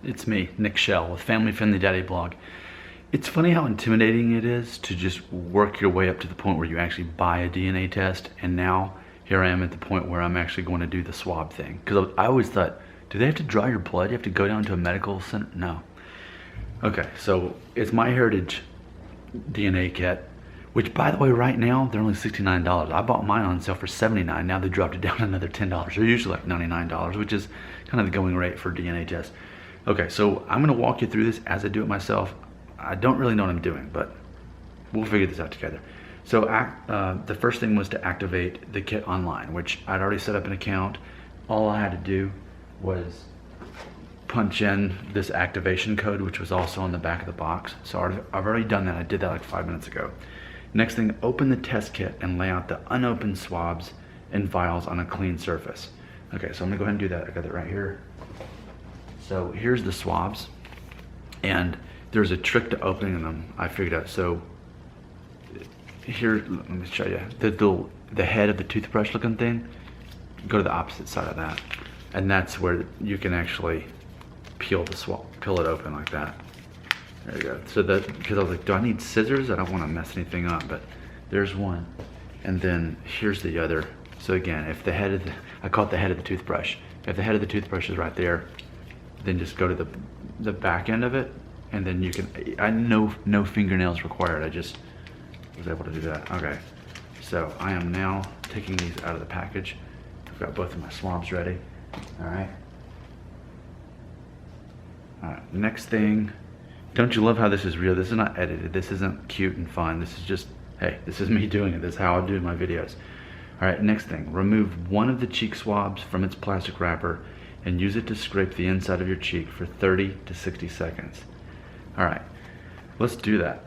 It's me, Nick Shell, with Family Friendly Daddy Blog. It's funny how intimidating it is to just work your way up to the point where you actually buy a DNA test, and now here I am at the point where I'm actually going to do the swab thing. Because I always thought, do they have to draw your blood? You have to go down to a medical center? No. Okay, so it's MyHeritage DNA kit, which by the way, right now, they're only $69. I bought mine on sale for $79. Now they dropped it down another $10. They're usually like $99, which is kind of the going rate for DNA tests. Okay, so I'm gonna walk you through this as I do it myself. I don't really know what I'm doing, but we'll figure this out together. So the first thing was to activate the kit online, which I'd already set up an account. All I had to do was punch in this activation code, which was also on the back of the box. So I've already done that. I did that like 5 minutes ago. Next thing, open the test kit and lay out the unopened swabs and vials on a clean surface. Okay, so I'm gonna go ahead and do that. I got it right here. So here's the swabs, and there's a trick to opening them, I figured out. So here, let me show you. The head of the toothbrush looking thing, go to the opposite side of that. And that's where you can actually peel the swab, peel it open like that. There you go. So because I was like, do I need scissors? I don't want to mess anything up, but there's one. And then here's the other. So again, if the head of I call it the head of the toothbrush. If the head of the toothbrush is right there, then just go to the back end of it, and then you can, no fingernails required. I just was able to do that. Okay, so I am now taking these out of the package. I've got both of my swabs ready. All right. Next thing, don't you love how this is real? This is not edited. This isn't cute and fun. This is just, hey, this is me doing it. This is how I do my videos. All right, next thing, remove one of the cheek swabs from its plastic wrapper and use it to scrape the inside of your cheek for 30 to 60 seconds. All right, let's do that.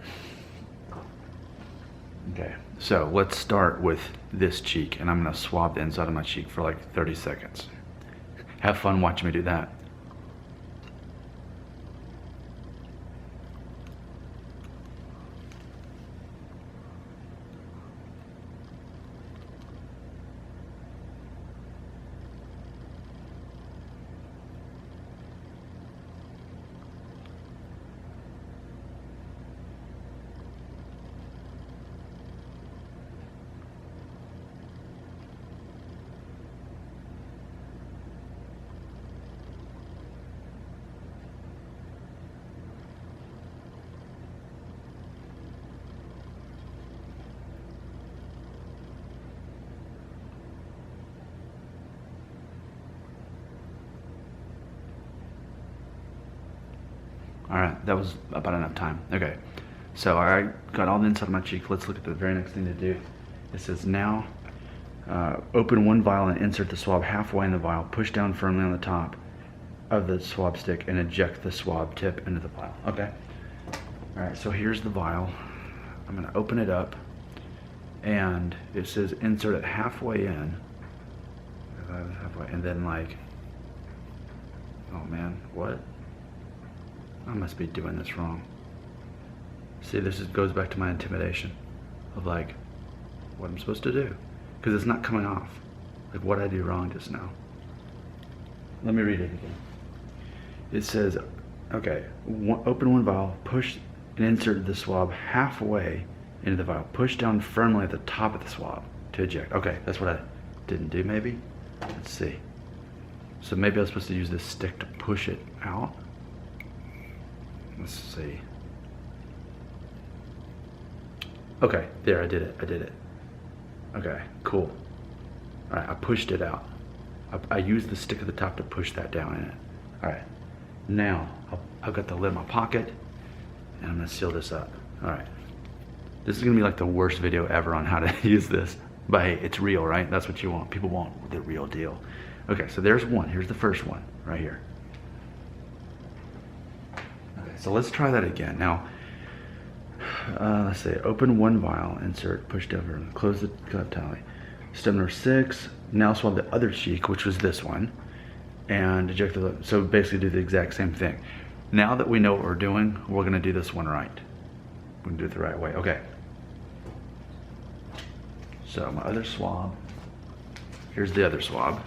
Okay, so let's start with this cheek, and I'm gonna swab the inside of my cheek for like 30 seconds. Have fun watching me do that. All right, that was about enough time. Okay, so I got all the inside of my cheek. Let's look at the very next thing to do. It says now, open one vial and insert the swab halfway in the vial. Push down firmly on the top of the swab stick and eject the swab tip into the vial. Okay. All right, so here's the vial. I'm gonna open it up, and it says insert it halfway in. Halfway, and then like, oh man, what? I must be doing this wrong. See, this goes back to my intimidation of like what I'm supposed to do, because it's not coming off. Like what I do wrong just now. Let me read it again. It says, okay, open one vial, push and insert the swab halfway into the vial. Push down firmly at the top of the swab to eject. Okay, that's what I didn't do maybe. Let's see. So maybe I was supposed to use this stick to push it out. Let's see. Okay, there, I did it. Okay, cool. All right, I pushed it out. I used the stick at the top to push that down in it. All right, now I've got the lid in my pocket, and I'm gonna seal this up. All right, this is gonna be like the worst video ever on how to use this, but hey, it's real, right? That's what you want. People want the real deal. Okay, so there's one. Here's the first one right here. So let's try that again. Now, let's say open one vial, insert, push over, close the cup tally. Step number 6, now swab the other cheek, which was this one, and eject the, so basically do the exact same thing. Now that we know what we're doing, we're gonna do this one right. We're gonna do it the right way, okay. So my other swab, here's the other swab.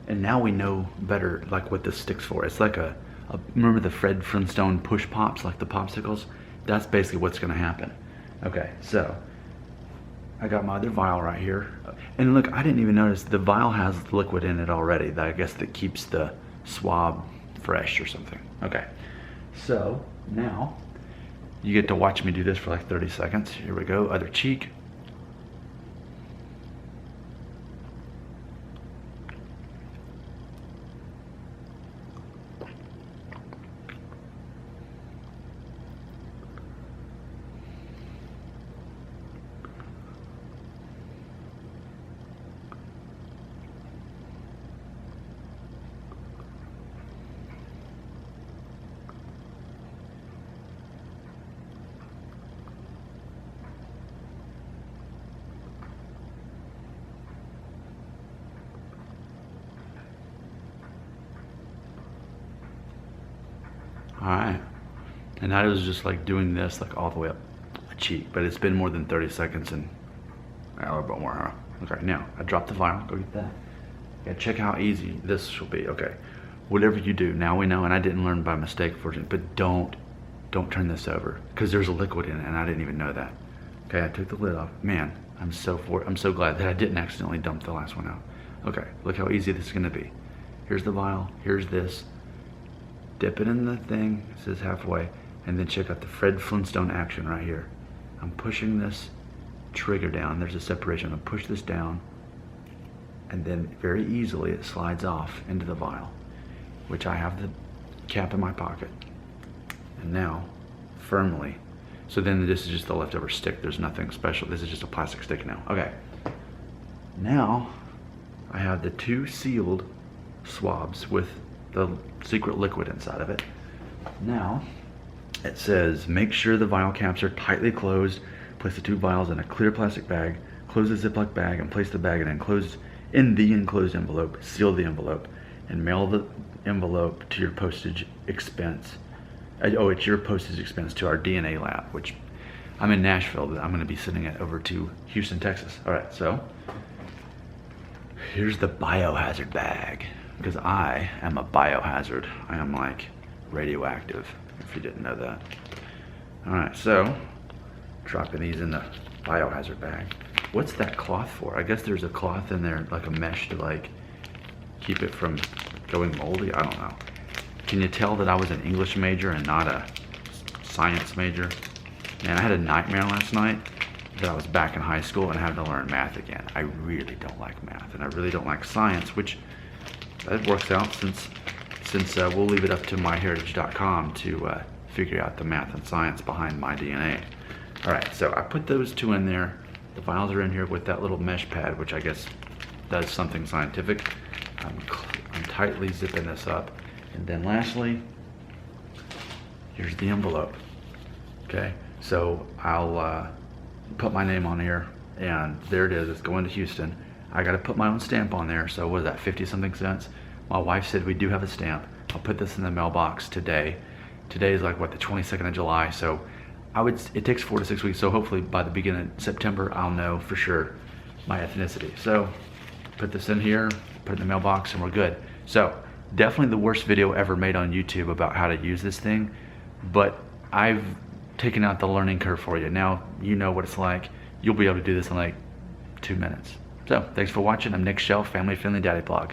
And now we know better like what this sticks for. It's like remember the Fred Flintstone push pops, like the popsicles? That's basically what's gonna happen. Okay, so I got my other vial right here. And look, I didn't even notice the vial has liquid in it already, that I guess that keeps the swab fresh or something. Okay, so now you get to watch me do this for like 30 seconds. Here we go, other cheek. All right, and I was just like doing this like all the way up my cheek, but it's been more than 30 seconds and a little bit more. Okay, now I dropped the vial, go get that. Yeah, check how easy this will be. Okay, whatever you do, now we know, and I didn't learn by mistake, fortunately, but don't turn this over because there's a liquid in it and I didn't even know that. Okay, I took the lid off. Man, I'm so glad that I didn't accidentally dump the last one out. Okay, look how easy this is gonna be. Here's the vial, here's this. Dip it in the thing, it says halfway, and then check out the Fred Flintstone action right here. I'm pushing this trigger down, there's a separation. I'm gonna push this down, and then very easily it slides off into the vial, which I have the cap in my pocket. And now, firmly, so then this is just the leftover stick, there's nothing special, this is just a plastic stick now. Okay, now I have the 2 sealed swabs with the secret liquid inside of it. Now, it says, make sure the vial caps are tightly closed. Place the 2 vials in a clear plastic bag. Close the Ziploc bag and place the bag in the enclosed envelope. Seal the envelope and mail the envelope to your postage expense. Oh, it's your postage expense to our DNA lab, which I'm in Nashville, but I'm gonna be sending it over to Houston, Texas. All right, so here's the biohazard bag. Because I am a biohazard. I am like radioactive, if you didn't know that. All right, so dropping these in the biohazard bag. What's that cloth for? I guess there's a cloth in there, like a mesh to like keep it from going moldy. I don't know. Can you tell that I was an English major and not a science major? Man, I had a nightmare last night that I was back in high school and having to learn math again. I really don't like math, and I really don't like science, which that works out since we'll leave it up to MyHeritage.com to figure out the math and science behind my DNA. All right, so I put those 2 in there. The vials are in here with that little mesh pad, which I guess does something scientific. I'm tightly zipping this up. And then lastly, here's the envelope. Okay, so I'll put my name on here, and there it is, it's going to Houston. I gotta put my own stamp on there, so what is that, 50 something cents? My wife said we do have a stamp. I'll put this in the mailbox today. Today is like what, the 22nd of July, so it takes 4 to 6 weeks, so hopefully by the beginning of September I'll know for sure my ethnicity. So put this in here, put it in the mailbox, and we're good. So definitely the worst video ever made on YouTube about how to use this thing, but I've taken out the learning curve for you. Now you know what it's like. You'll be able to do this in like 2 minutes. So thanks for watching. I'm Nick Shelf, Family Friendly Daddy Blog.